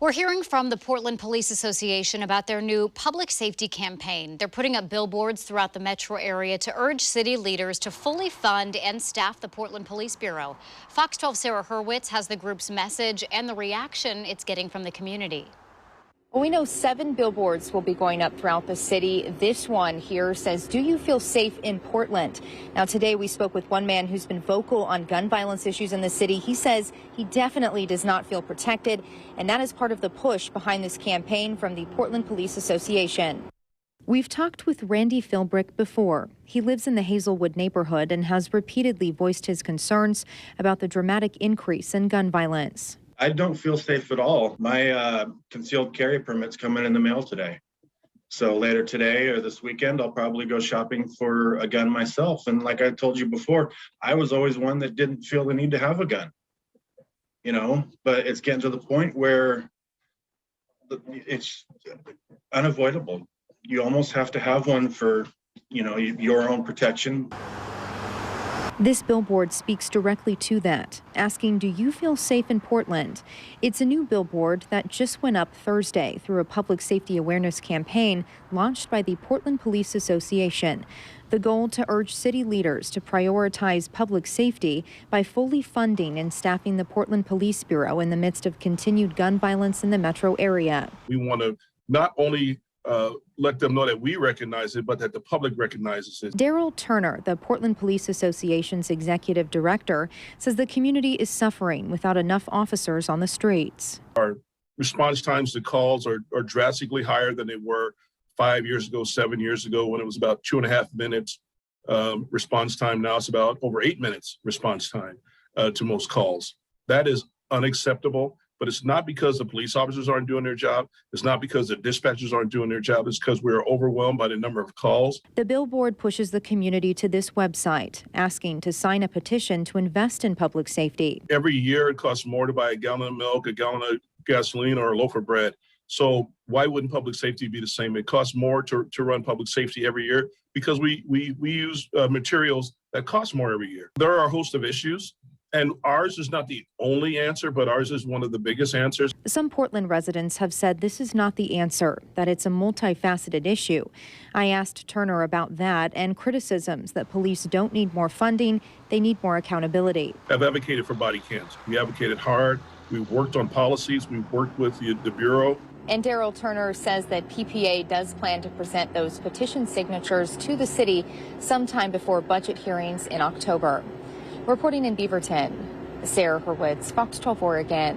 We're hearing from the Portland Police Association about their new public safety campaign. They're putting up billboards throughout the metro area to urge city leaders to fully fund and staff the Portland Police Bureau. Fox 12's Sarah Hurwitz has the group's message and the reaction it's getting from the community. Well, we know 7 billboards will be going up throughout the city. This one here says, "Do you feel safe in Portland?" Now, today we spoke with one man who's been vocal on gun violence issues in the city. He says he definitely does not feel protected, and that is part of the push behind this campaign from the Portland Police Association. We've talked with Randy Philbrick before. He lives in the Hazelwood neighborhood and has repeatedly voiced his concerns about the dramatic increase in gun violence. I don't feel safe at all. My concealed carry permit's coming in the mail today. So later today or this weekend, I'll probably go shopping for a gun myself. And like I told you before, I was always one that didn't feel the need to have a gun, but it's getting to the point where it's unavoidable. You almost have to have one for, your own protection. This billboard speaks directly to that, asking, do you feel safe in Portland? It's a new billboard that just went up Thursday through a public safety awareness campaign launched by the Portland Police Association. The goal to urge city leaders to prioritize public safety by fully funding and staffing the Portland Police Bureau in the midst of continued gun violence in the metro area. We want to not only let them know that we recognize it, but that the public recognizes it. Daryl Turner, the Portland Police Association's executive director, says the community is suffering without enough officers on the streets. Our response times to calls are drastically higher than they were 5 years ago, 7 years ago, when it was about 2.5 minutes response time. Now it's about over 8 minutes response time to most calls. That is unacceptable. But it's not because the police officers aren't doing their job. It's not because the dispatchers aren't doing their job. It's because we're overwhelmed by the number of calls. The billboard pushes the community to this website, asking to sign a petition to invest in public safety. Every year it costs more to buy a gallon of milk, a gallon of gasoline, or a loaf of bread. So why wouldn't public safety be the same? It costs more to run public safety every year because we use materials that cost more every year. There are a host of issues. And ours is not the only answer, but ours is one of the biggest answers. Some Portland residents have said this is not the answer, that it's a multifaceted issue. I asked Turner about that and criticisms that police don't need more funding, they need more accountability. I've advocated for body cams. We advocated hard. We've worked on policies. We've worked with the Bureau. And Daryl Turner says that PPA does plan to present those petition signatures to the city sometime before budget hearings in October. Reporting in Beaverton, Sarah Hurwitz, Fox 12 Oregon.